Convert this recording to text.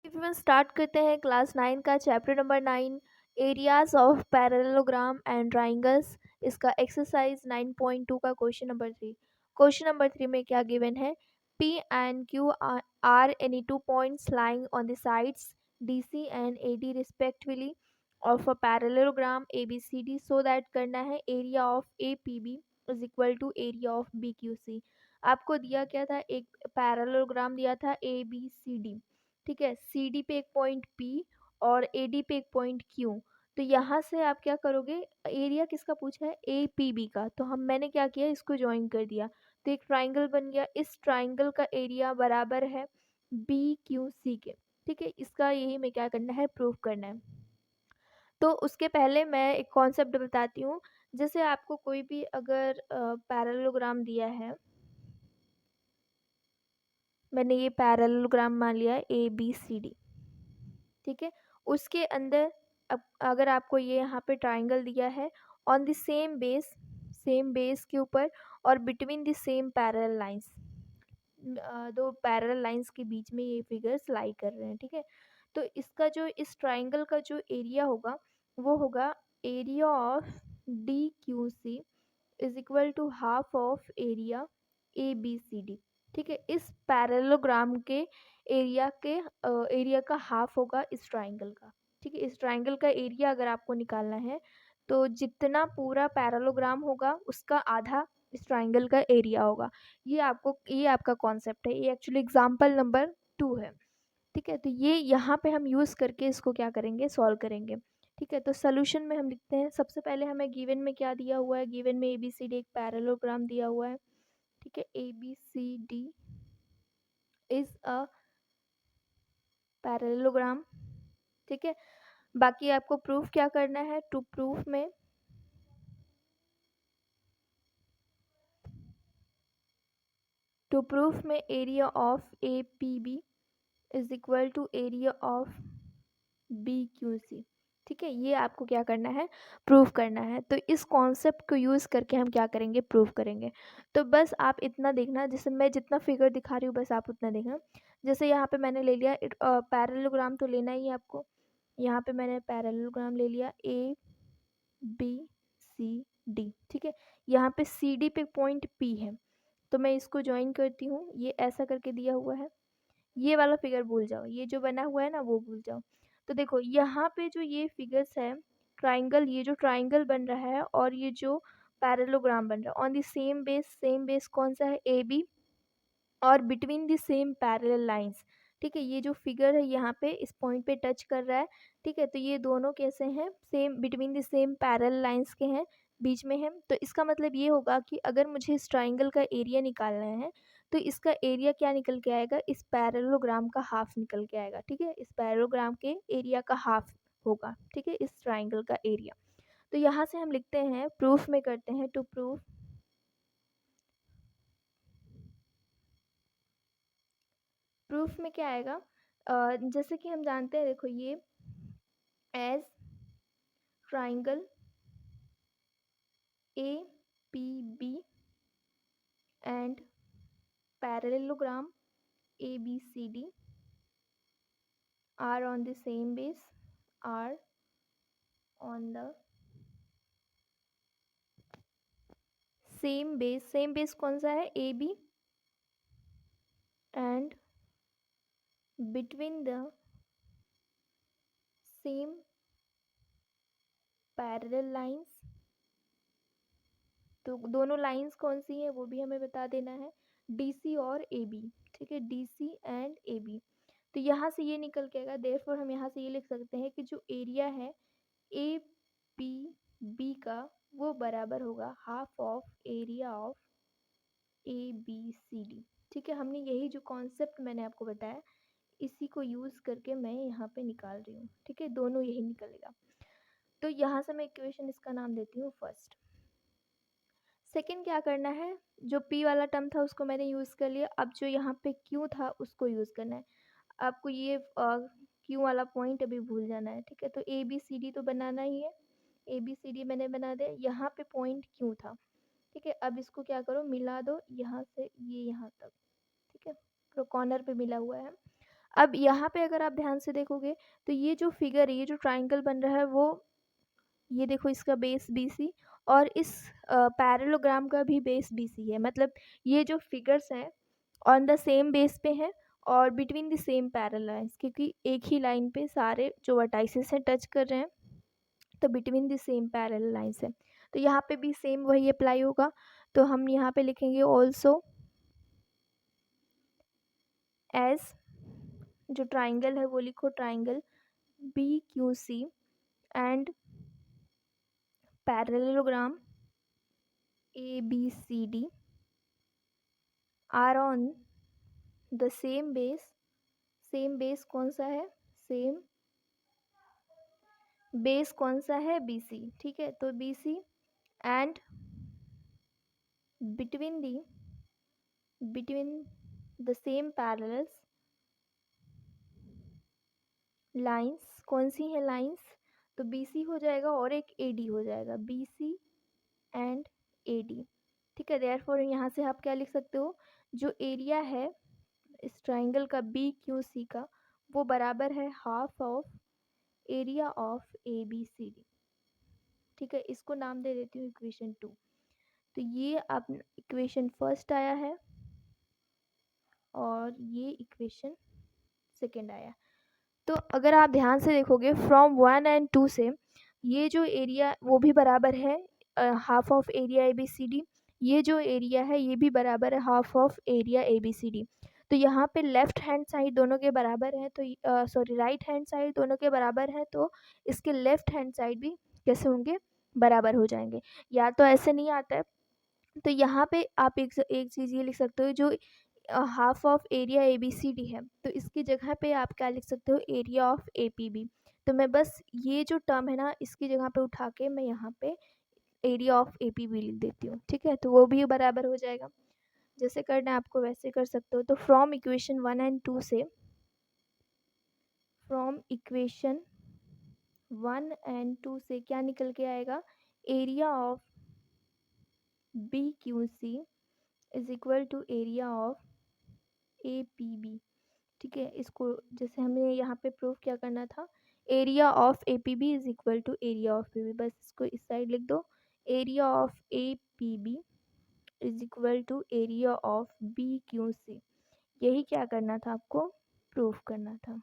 Everyone start करते हैं class 9 का chapter number 9 areas of parallelogram and triangles. इसका एक्सरसाइज 9.2 का क्वेश्चन नंबर 3 में क्या गिवन है। P and Q are any two points lying on the sides DC and AD respectively of a parallelogram ABCD so that करना है area of APB is equal to area of BQC। आपको दिया क्या था, एक parallelogram दिया था ABCD, ठीक है। सी डी पे एक पॉइंट पी और ए डी पे एक पॉइंट क्यू। तो यहाँ से आप क्या करोगे, एरिया किसका पूछा है, ए पी बी का, तो मैंने क्या किया, इसको ज्वाइन कर दिया तो एक ट्राइंगल बन गया। इस ट्राइंगल का एरिया बराबर है बी क्यू सी के, ठीक है। इसका यही मैं क्या करना है, प्रूफ करना है। तो उसके पहले मैं एक कॉन्सेप्ट बताती हूँ। जैसे आपको कोई भी अगर पैरेललोग्राम दिया है, मैंने ये पैरेललोग्राम मान लिया ए बी सी डी, ठीक है। उसके अंदर अब अगर आपको ये यहाँ पे ट्राइंगल दिया है ऑन द सेम बेस के ऊपर और between the same parallel lines, दो पैरेलल लाइंस के बीच में ये फिगर्स लाई कर रहे हैं, ठीक है। तो इसका जो इस ट्राइंगल का जो एरिया होगा वो होगा area of D Q C is equal to half of area A B C D, ठीक है। इस पैरेललोग्राम के एरिया का हाफ होगा इस ट्राइंगल का, ठीक है। इस ट्राइंगल का एरिया अगर आपको निकालना है तो जितना पूरा पैरेललोग्राम होगा उसका आधा इस ट्राइंगल का एरिया होगा। ये आपका कॉन्सेप्ट है, ये एक्चुअली एग्जाम्पल नंबर 2 है, ठीक है। तो ये यहाँ पे हम यूज़ करके इसको क्या करेंगे, सॉल्व करेंगे, ठीक है। तो सोल्यूशन में हम लिखते हैं, सबसे पहले हमें गिवन में क्या दिया हुआ है, गिवन में ए बी सी डी एक पैरेललोग्राम दिया हुआ है, ठीक है। A B C D is a parallelogram, ठीक है। बाकी आपको प्रूफ क्या करना है, टू प्रूफ में area of A P B is equal to area of B Q C, ठीक है। ये आपको क्या करना है, प्रूफ करना है। तो इस कॉन्सेप्ट को यूज़ करके हम क्या करेंगे, प्रूफ करेंगे। तो बस आप इतना देखना, जैसे मैं जितना फिगर दिखा रही हूँ बस आप उतना देखना। जैसे यहाँ पे मैंने ले लिया पैरेललोग्राम, तो लेना ही है आपको। यहाँ पे मैंने पैरेललोग्राम ले लिया ए बी सी डी, ठीक है। यहाँ पे सी डी पे पॉइंट पी है, तो मैं इसको ज्वाइन करती हूँ। ये ऐसा करके दिया हुआ है, ये वाला फिगर भूल जाओ, ये जो बना हुआ है ना वो भूल जाओ। तो देखो यहाँ पे जो ये फिगर्स है ट्राइंगल, ये जो ट्राइंगल बन रहा है और ये जो पैरेललोग्राम बन रहा है ऑन द सेम बेस कौन सा है, ए बी, और between the same parallel lines, ठीक है। ये जो फिगर है यहाँ पे इस पॉइंट पे टच कर रहा है, ठीक है। तो ये दोनों कैसे हैं, same between the same parallel lines के हैं, बीच में है। तो इसका मतलब ये होगा कि अगर मुझे इस ट्राइंगल का एरिया निकालना है तो इसका एरिया क्या निकल के आएगा, इस पैरेललोग्राम का हाफ निकल के आएगा, ठीक है। इस पैरेललोग्राम के एरिया का हाफ होगा, ठीक है, इस ट्राइंगल का एरिया। तो यहाँ से हम लिखते हैं, प्रूफ में करते हैं, टू प्रूफ में क्या आएगा, जैसे कि हम जानते हैं, देखो ये as triangle A P B and parallelogram A B C D are on the same base, are on the same base कौन सा है, A B, and between the same parallel lines. तो दोनों लाइंस कौन सी हैं वो भी हमें बता देना है, डी सी और ए बी, ठीक है, D C and A B. तो यहाँ से ये निकल के आएगा, देयरफॉर हम यहाँ से ये लिख सकते हैं कि जो एरिया है ए पी बी का वो बराबर होगा half of area of A B C D, ठीक है। हमने यही जो कॉन्सेप्ट मैंने आपको बताया इसी को यूज़ करके मैं यहाँ पे निकाल रही हूँ, ठीक है। दोनों यही निकलेगा। तो यहाँ से मैं इक्वेशन इसका नाम देती हूँ फर्स्ट। सेकंड क्या करना है, जो पी वाला टर्म था उसको मैंने यूज़ कर लिया, अब जो यहाँ पे क्यू था उसको यूज़ करना है। आपको ये क्यू वाला पॉइंट अभी भूल जाना है, ठीक है। तो ए बी सी डी तो बनाना ही है, ए बी सी डी मैंने बना दिया, यहाँ पे पॉइंट क्यू था, ठीक है। अब इसको क्या करो, मिला दो यहाँ से ये यहाँ तक, ठीक है, तो कॉर्नर पे मिला हुआ है। अब यहाँ पे अगर आप ध्यान से देखोगे तो ये जो फिगर है, ये जो ट्राइंगल बन रहा है, वो ये देखो इसका बेस BC और इस पैरेललोग्राम का भी बेस BC है। मतलब ये जो फिगर्स हैं ऑन द सेम बेस पे हैं और between the same parallel lines, क्योंकि एक ही लाइन पे सारे जो वर्टाइसेस हैं टच कर रहे हैं, तो between the same parallel lines है। तो यहाँ पे भी सेम वही अप्लाई होगा। तो हम यहाँ पे लिखेंगे ऑल्सो एज, जो ट्राइंगल है वो लिखो triangle BQC and parallelogram ABCD are on the same base. Same base कौन सा है? सेम बेस कौन सा है? BC। ठीक है, तो BC and between the same parallels lines, कौन सी है लाइंस? तो BC हो जाएगा और एक AD हो जाएगा, BC एंड AD। ठीक है, देयरफॉर यहाँ से आप क्या लिख सकते हो, जो एरिया है इस ट्राइंगल का BQC का, वो बराबर है half of area of ABCD। ठीक है, इसको नाम दे देती हूँ इक्वेशन 2। तो ये अब इक्वेशन फर्स्ट आया है और ये इक्वेशन सेकेंड आया। तो अगर आप ध्यान से देखोगे फ्रॉम 1 एंड 2 से, ये जो एरिया वो भी बराबर है हाफ ऑफ एरिया ABCD, ये जो एरिया है ये भी बराबर है हाफ ऑफ एरिया ABCD। तो यहाँ पे लेफ्ट हैंड साइड दोनों के बराबर है, तो सॉरी राइट हैंड साइड दोनों के बराबर है, तो इसके लेफ्ट हैंड साइड भी कैसे होंगे? बराबर हो जाएंगे। या तो ऐसे नहीं आता है, तो यहाँ पे आप एक चीज़ ये लिख सकते हो, जो हाफ ऑफ एरिया ABCD है, तो इसकी जगह पे आप क्या लिख सकते हो? Area of APB। तो मैं बस ये जो टर्म है ना, इसकी जगह पे उठा के मैं यहाँ पे एरिया ऑफ APB लिख देती हूँ। ठीक है, तो वो भी बराबर हो जाएगा। जैसे करना है आपको वैसे कर सकते हो। तो फ्रॉम इक्वेशन 1 एंड 2 से, फ्रॉम इक्वेशन 1 एंड 2 से क्या निकल के आएगा? Area of BQC is equal to area of APB। ठीक है, इसको जैसे हमें यहाँ पे प्रूफ क्या करना था, area of APB is equal to area of PB, बस इसको इस साइड लिख दो। Area of APB is equal to area of BQC। यही क्या करना था आपको? प्रूफ करना था।